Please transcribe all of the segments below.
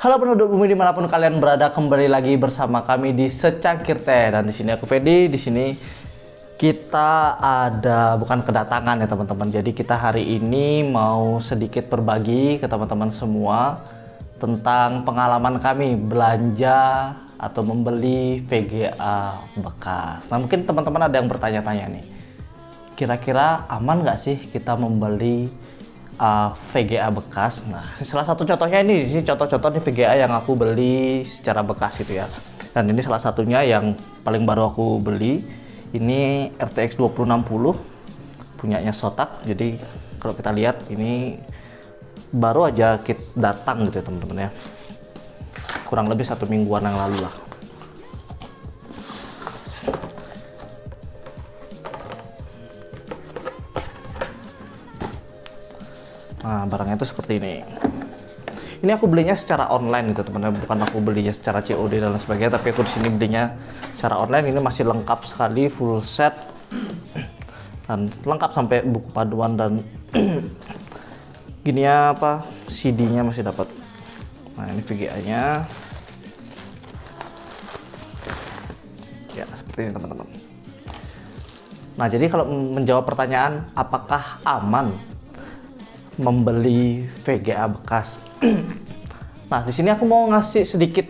Halo penduduk bumi dimanapun kalian berada, kembali lagi bersama kami di Secangkir Teh. Dan di sini aku Fedi. Di sini kita ada bukan kedatangan ya teman-teman. Jadi kita hari ini mau sedikit berbagi ke teman-teman semua tentang pengalaman kami belanja atau membeli VGA bekas. Nah mungkin teman-teman ada yang bertanya-tanya nih, kira-kira aman nggak sih kita membeli VGA bekas? Nah, salah satu contohnya ini contoh-contoh nih VGA yang aku beli secara bekas gitu ya. Dan ini salah satunya yang paling baru aku beli. Ini RTX 2060 punyanya Sotak. Jadi kalau kita lihat ini baru aja kit datang gitu ya teman-teman ya. Kurang lebih 1 mingguan yang lalu lah. Nah, barangnya itu seperti ini. Ini aku belinya secara online gitu teman-teman, bukan aku belinya secara COD dan lain sebagainya, tapi aku di sini belinya secara online. Ini masih lengkap sekali, full set dan lengkap sampai buku paduan dan gini ya apa CD-nya masih dapat. Nah, ini VGA-nya. Ya, seperti ini teman-teman. Nah, jadi kalau menjawab pertanyaan apakah aman membeli VGA bekas. Nah, di sini aku mau ngasih sedikit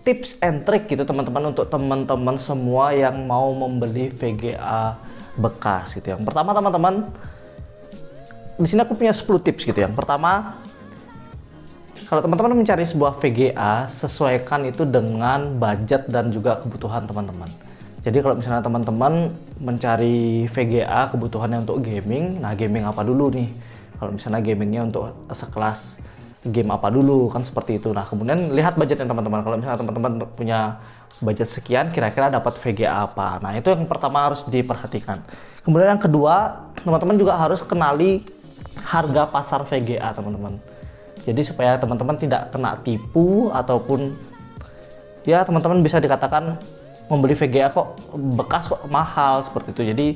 tips and trick gitu teman-teman untuk teman-teman semua yang mau membeli VGA bekas gitu. Yang pertama teman-teman, di sini aku punya 10 tips gitu. Yang pertama, kalau teman-teman mencari sebuah VGA, sesuaikan itu dengan budget dan juga kebutuhan teman-teman. Jadi kalau misalnya teman-teman mencari VGA kebutuhannya untuk gaming, nah gaming apa dulu nih? Kalau misalnya gamingnya untuk sekelas game apa dulu, kan seperti itu. Nah kemudian lihat budgetnya teman-teman. Kalau misalnya teman-teman punya budget sekian, kira-kira dapat VGA apa? Nah itu yang pertama harus diperhatikan. Kemudian yang kedua, teman-teman juga harus kenali harga pasar VGA teman-teman. Jadi supaya teman-teman tidak kena tipu ataupun ya teman-teman bisa dikatakan membeli VGA kok bekas kok mahal seperti itu. Jadi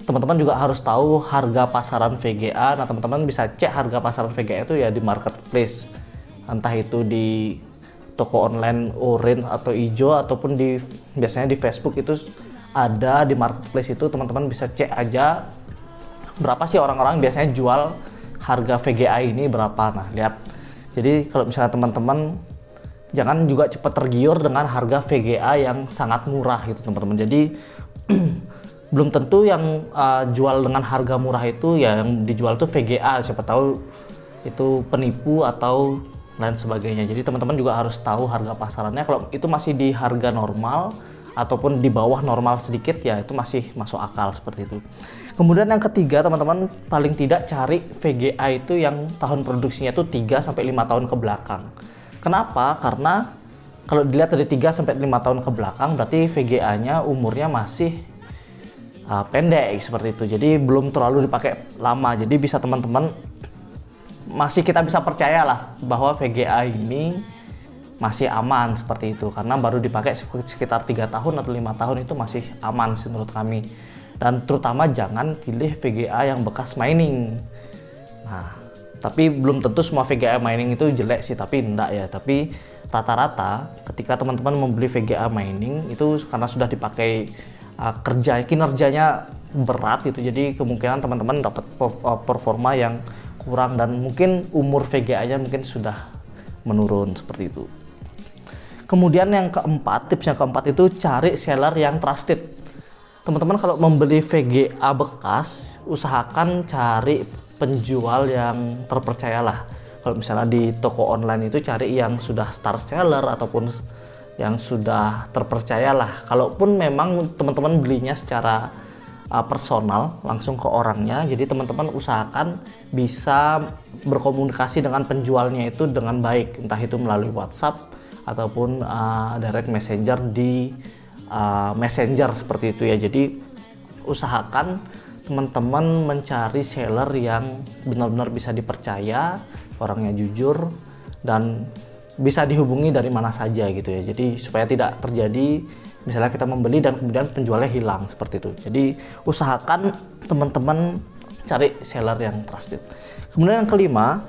teman-teman juga harus tahu harga pasaran VGA. Nah teman-teman bisa cek harga pasaran VGA itu ya di marketplace, entah itu di toko online Orange atau Ijo ataupun di biasanya di Facebook itu ada di marketplace itu. Teman-teman bisa cek aja berapa sih orang-orang biasanya jual harga VGA ini berapa. Nah lihat, jadi kalau misalnya teman-teman jangan juga cepat tergiur dengan harga VGA yang sangat murah gitu teman-teman. Jadi belum tentu yang jual dengan harga murah itu ya yang dijual tuh VGA, siapa tahu itu penipu atau lain sebagainya. Jadi teman-teman juga harus tahu harga pasarannya. Kalau itu masih di harga normal ataupun di bawah normal sedikit ya itu masih masuk akal seperti itu. Kemudian yang ketiga teman-teman, paling tidak cari VGA itu yang tahun produksinya itu 3 sampai 5 tahun ke belakang. Kenapa? Karena kalau dilihat dari 3 sampai 5 tahun ke belakang berarti VGA-nya umurnya masih pendek seperti itu. Jadi belum terlalu dipakai lama. Jadi bisa teman-teman masih kita bisa percayalah bahwa VGA ini masih aman seperti itu karena baru dipakai sekitar 3 tahun atau 5 tahun itu masih aman sih menurut kami. Dan terutama jangan pilih VGA yang bekas mining. Nah, tapi belum tentu semua VGA mining itu jelek sih, tapi enggak ya. Tapi rata-rata ketika teman-teman membeli VGA mining itu karena sudah dipakai kinerjanya berat gitu, jadi kemungkinan teman-teman dapat performa yang kurang dan mungkin umur VGA-nya mungkin sudah menurun seperti itu. Kemudian yang keempat, tips yang keempat itu cari seller yang trusted. Teman-teman kalau membeli VGA bekas, usahakan cari penjual yang terpercayalah. Kalau misalnya di toko online itu cari yang sudah star seller ataupun yang sudah terpercayalah. Kalaupun memang teman-teman belinya secara personal langsung ke orangnya, jadi teman-teman usahakan bisa berkomunikasi dengan penjualnya itu dengan baik, entah itu melalui WhatsApp ataupun direct messenger di messenger seperti itu ya. Jadi usahakan teman-teman mencari seller yang benar-benar bisa dipercaya, orangnya jujur dan bisa dihubungi dari mana saja gitu ya. Jadi supaya tidak terjadi misalnya kita membeli dan kemudian penjualnya hilang seperti itu. Jadi usahakan teman-teman cari seller yang trusted. Kemudian yang kelima,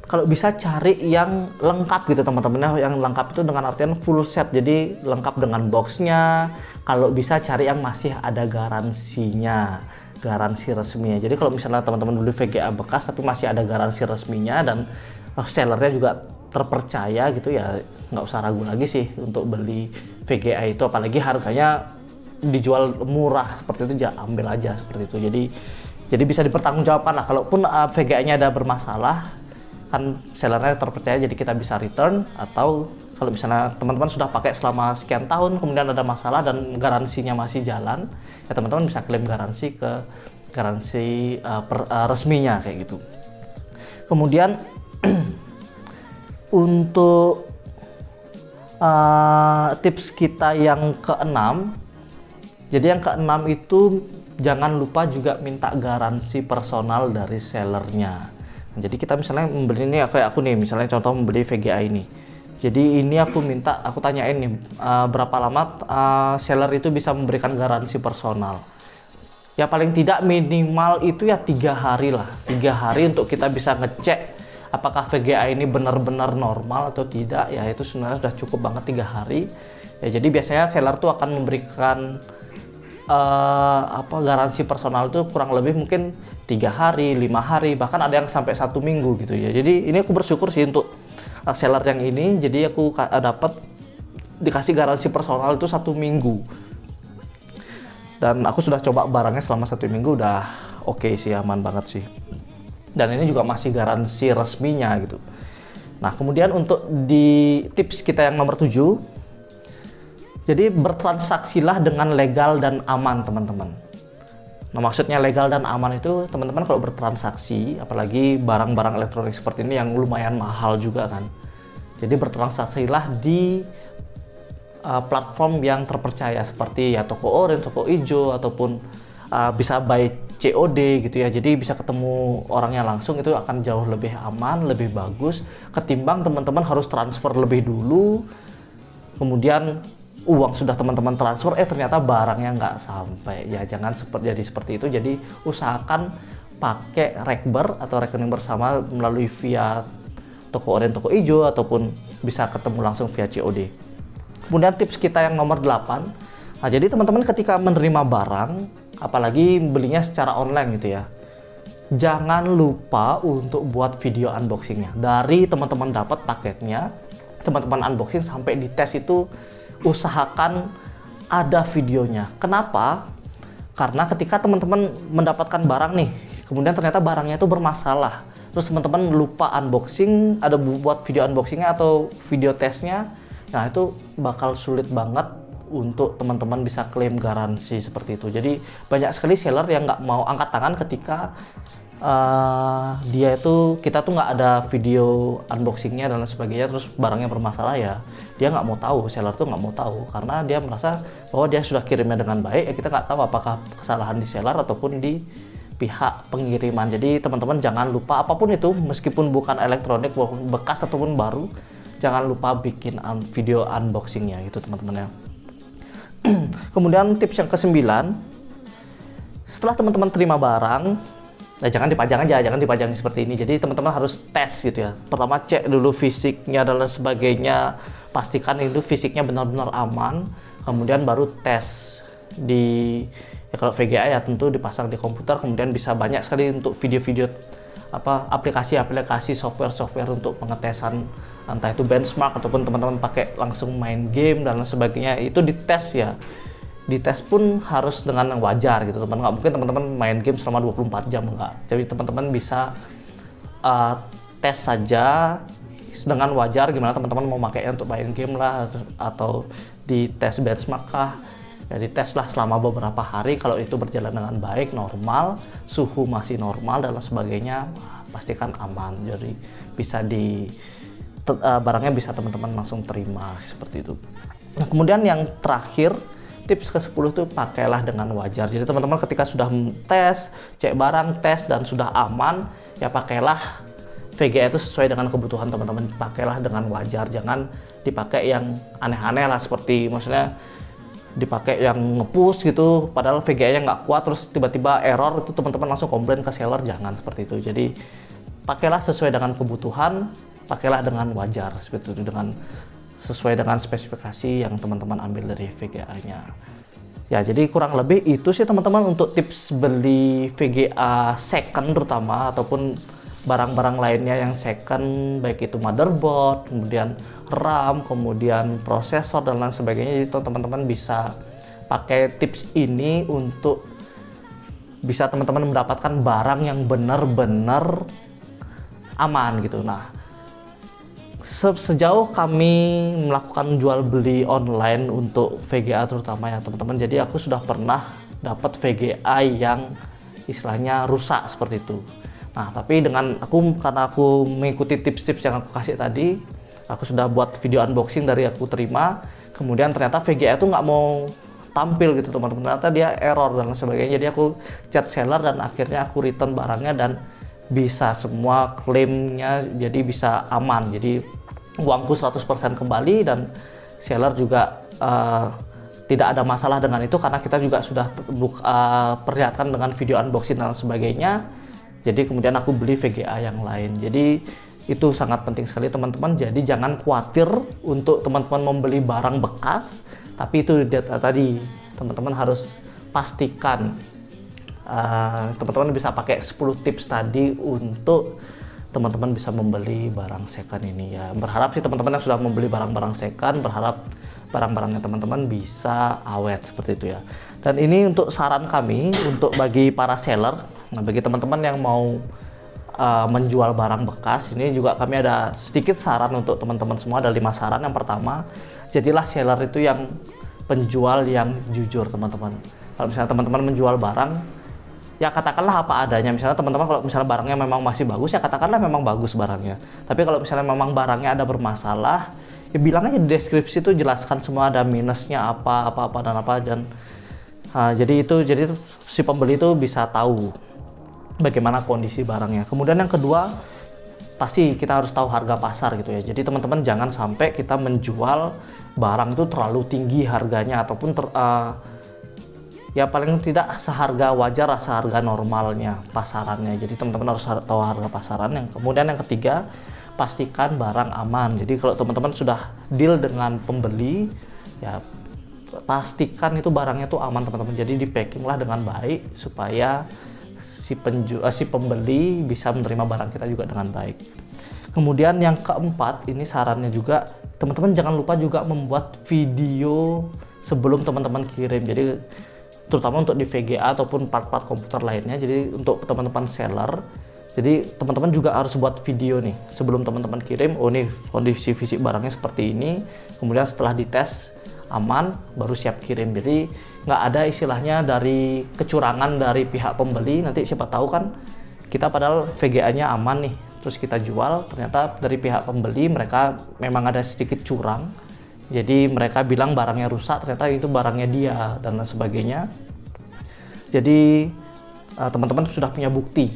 kalau bisa cari yang lengkap gitu teman-teman ya. Yang lengkap itu dengan artian full set, jadi lengkap dengan boxnya. Kalau bisa cari yang masih ada garansinya, garansi resminya. Jadi kalau misalnya teman-teman beli VGA bekas tapi masih ada garansi resminya dan sellernya juga terpercaya gitu ya, nggak usah ragu lagi sih untuk beli VGA itu, apalagi harganya dijual murah seperti itu, ya ambil aja seperti itu. Jadi bisa dipertanggungjawabkan lah, kalaupun VGA-nya ada bermasalah kan sellernya terpercaya, jadi kita bisa return. Atau kalau misalnya teman-teman sudah pakai selama sekian tahun kemudian ada masalah dan garansinya masih jalan, ya teman-teman bisa klaim garansi ke garansi resminya kayak gitu. Kemudian untuk tips kita yang keenam, jadi yang keenam itu jangan lupa juga minta garansi personal dari sellernya. Jadi kita misalnya membeli ini, kayak aku nih misalnya contoh membeli VGA ini. Jadi ini aku tanyain nih berapa lama seller itu bisa memberikan garansi personal. Ya paling tidak minimal itu ya 3 hari lah. 3 hari untuk kita bisa ngecek apakah VGA ini benar-benar normal atau tidak. Ya itu sebenarnya sudah cukup banget 3 hari. Ya jadi biasanya seller tuh akan memberikan garansi personal itu kurang lebih mungkin 3 hari, 5 hari, bahkan ada yang sampai 1 minggu gitu ya. Jadi ini aku bersyukur sih untuk seller yang ini, jadi aku dapat dikasih garansi personal itu 1 minggu. Dan aku sudah coba barangnya selama 1 minggu, udah oke sih, aman banget sih. Dan ini juga masih garansi resminya gitu. Nah kemudian untuk di tips kita yang nomor 7, jadi bertransaksilah dengan legal dan aman teman-teman. Nah maksudnya legal dan aman itu teman-teman kalau bertransaksi, apalagi barang-barang elektronik seperti ini yang lumayan mahal juga kan. Jadi bertransaksilah di platform yang terpercaya seperti ya toko orange, toko hijau, ataupun bisa by COD gitu ya. Jadi bisa ketemu orangnya langsung, itu akan jauh lebih aman, lebih bagus ketimbang teman-teman harus transfer lebih dulu. Kemudian uang sudah teman-teman transfer, ternyata barangnya nggak sampai. Ya jangan jadi seperti itu. Jadi usahakan pakai Rekber atau rekening bersama melalui via toko oranye, toko hijau, ataupun bisa ketemu langsung via COD. Kemudian tips kita yang nomor 8, nah jadi teman-teman ketika menerima barang, apalagi belinya secara online gitu ya, jangan lupa untuk buat video unboxingnya. Dari teman-teman dapat paketnya, teman-teman unboxing sampai dites itu usahakan ada videonya. Kenapa? Karena ketika teman-teman mendapatkan barang nih, kemudian ternyata barangnya itu bermasalah, terus teman-teman lupa unboxing, ada buat video unboxingnya atau video tesnya, nah itu bakal sulit banget untuk teman-teman bisa klaim garansi seperti itu. Jadi banyak sekali seller yang nggak mau angkat tangan ketika kita tuh nggak ada video unboxingnya dan lain sebagainya, terus barangnya bermasalah, ya dia nggak mau tahu, seller tuh nggak mau tahu karena dia merasa bahwa dia sudah kirimnya dengan baik. Ya kita nggak tahu apakah kesalahan di seller ataupun di pihak pengiriman. Jadi teman-teman jangan lupa, apapun itu, meskipun bukan elektronik, bekas ataupun baru, jangan lupa bikin video unboxingnya gitu teman-teman ya. Kemudian tips yang ke-9, setelah teman-teman terima barang, nah jangan dipajang aja, jangan dipajang seperti ini. Jadi teman-teman harus tes gitu ya. Pertama cek dulu fisiknya dan lain sebagainya, pastikan itu fisiknya benar-benar aman. Kemudian baru tes di, ya kalau VGA ya tentu dipasang di komputer. Kemudian bisa banyak sekali untuk video-video aplikasi-aplikasi software untuk pengetesan, entah itu benchmark ataupun teman-teman pakai langsung main game dan lain sebagainya. Itu dites ya. Dites pun harus dengan yang wajar gitu teman. Nggak mungkin teman-teman main game selama 24 jam, enggak. Jadi teman-teman bisa tes saja dengan wajar, gimana teman-teman mau pakainya untuk main game lah, atau di tes benchmark kah, ya dites lah selama beberapa hari. Kalau itu berjalan dengan baik, normal, suhu masih normal dan lain sebagainya, pastikan aman. Jadi bisa barangnya bisa teman-teman langsung terima seperti itu. Nah kemudian yang terakhir, tips ke-10 itu pakailah dengan wajar. Jadi teman-teman ketika sudah tes, cek barang, tes dan sudah aman, ya pakailah VGA itu sesuai dengan kebutuhan teman-teman. Pakailah dengan wajar, jangan dipakai yang aneh-aneh lah, seperti maksudnya dipakai yang nge-push gitu, padahal VGA-nya nggak kuat, terus tiba-tiba error, itu teman-teman langsung komplain ke seller. Jangan seperti itu. Jadi pakailah sesuai dengan kebutuhan, pakailah dengan wajar seperti itu, dengan sesuai dengan spesifikasi yang teman-teman ambil dari VGA-nya. Ya, jadi kurang lebih itu sih teman-teman untuk tips beli VGA second terutama, ataupun barang-barang lainnya yang second, baik itu motherboard, kemudian RAM, kemudian prosesor dan lain sebagainya. Jadi teman-teman bisa pakai tips ini untuk bisa teman-teman mendapatkan barang yang benar-benar aman gitu. Nah, sejauh kami melakukan jual beli online untuk VGA terutama ya teman-teman, jadi aku sudah pernah dapat VGA yang istilahnya rusak seperti itu. Nah, tapi karena aku mengikuti tips-tips yang aku kasih tadi, aku sudah buat video unboxing dari aku terima, kemudian ternyata VGA itu nggak mau tampil gitu teman-teman, ternyata dia error dan sebagainya. Jadi aku chat seller dan akhirnya aku return barangnya dan bisa semua klaimnya jadi bisa aman, jadi uangku 100% kembali dan seller juga tidak ada masalah dengan itu karena kita juga sudah perlihatkan dengan video unboxing dan sebagainya. Jadi kemudian aku beli VGA yang lain. Jadi itu sangat penting sekali teman-teman. Jadi jangan khawatir untuk teman-teman membeli barang bekas, tapi itu tadi teman-teman harus pastikan teman-teman bisa pakai 10 tips tadi untuk teman-teman bisa membeli barang second ini ya. Berharap sih teman-teman yang sudah membeli barang-barang second, berharap barang-barangnya teman-teman bisa awet seperti itu ya. Dan ini untuk saran kami untuk bagi para seller. Nah, bagi teman-teman yang mau menjual barang bekas, ini juga kami ada sedikit saran untuk teman-teman semua. Ada 5 saran. Yang pertama, jadilah seller itu yang penjual yang jujur teman-teman. Kalau misalnya teman-teman menjual barang, ya katakanlah apa adanya. Misalnya teman-teman kalau misalnya barangnya memang masih bagus, ya katakanlah memang bagus barangnya. Tapi kalau misalnya memang barangnya ada bermasalah, ya bilang aja di deskripsi itu, jelaskan semua ada minusnya apa dan jadi si pembeli itu bisa tahu bagaimana kondisi barangnya. Kemudian yang kedua, pasti kita harus tahu harga pasar gitu ya. Jadi teman-teman jangan sampai kita menjual barang itu terlalu tinggi harganya, ataupun ya paling tidak seharga wajar, seharga normalnya pasarannya. Jadi teman-teman harus tahu harga pasaran. Kemudian yang ketiga, pastikan barang aman. Jadi kalau teman-teman sudah deal dengan pembeli, ya pastikan itu barangnya tuh aman teman-teman. Jadi di packing lah dengan baik supaya si pembeli bisa menerima barang kita juga dengan baik. Kemudian yang keempat, ini sarannya juga, teman-teman jangan lupa juga membuat video sebelum teman-teman kirim. Jadi terutama untuk di VGA ataupun part-part komputer lainnya. Jadi untuk teman-teman seller, jadi teman-teman juga harus buat video nih sebelum teman-teman kirim. Oh nih kondisi fisik barangnya seperti ini, kemudian setelah dites aman baru siap kirim. Jadi nggak ada istilahnya dari kecurangan dari pihak pembeli. Nanti siapa tahu kan kita padahal VGA-nya aman nih, terus kita jual, ternyata dari pihak pembeli mereka memang ada sedikit curang. Jadi mereka bilang barangnya rusak, ternyata itu barangnya dia dan lain sebagainya. Jadi teman-teman sudah punya bukti,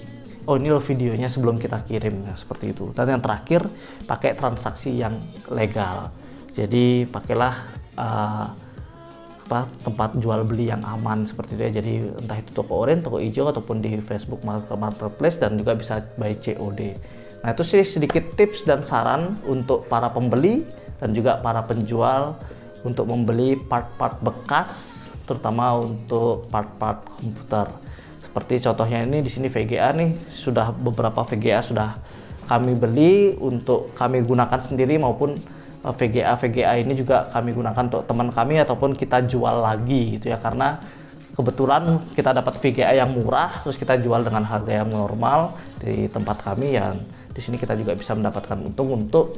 oh ini loh videonya sebelum kita kirim, nah, seperti itu. Dan yang terakhir, pakai transaksi yang legal. Jadi pakailah tempat jual beli yang aman seperti itu ya. Jadi entah itu toko oranye, toko hijau, ataupun di Facebook Marketplace, dan juga bisa by COD. Nah itu sih sedikit tips dan saran untuk para pembeli dan juga para penjual untuk membeli part-part bekas, terutama untuk part-part komputer. Seperti contohnya ini di sini VGA nih, sudah beberapa VGA sudah kami beli untuk kami gunakan sendiri, maupun VGA ini juga kami gunakan untuk teman kami ataupun kita jual lagi gitu ya, karena kebetulan kita dapat VGA yang murah terus kita jual dengan harga yang normal di tempat kami ya. Di sini kita juga bisa mendapatkan untung untuk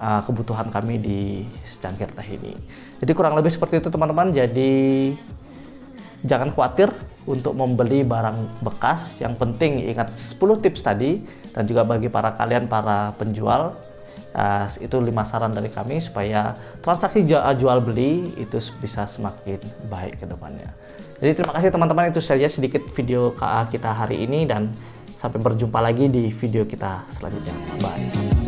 kebutuhan kami di secangkir teh ini. Jadi kurang lebih seperti itu teman-teman. Jadi jangan khawatir untuk membeli barang bekas. Yang penting ingat 10 tips tadi, dan juga bagi para penjual, itu 5 saran dari kami supaya transaksi jual beli itu bisa semakin baik ke depannya. Jadi terima kasih teman-teman, itu saja sedikit video kita hari ini, dan sampai berjumpa lagi di video kita selanjutnya. Bye.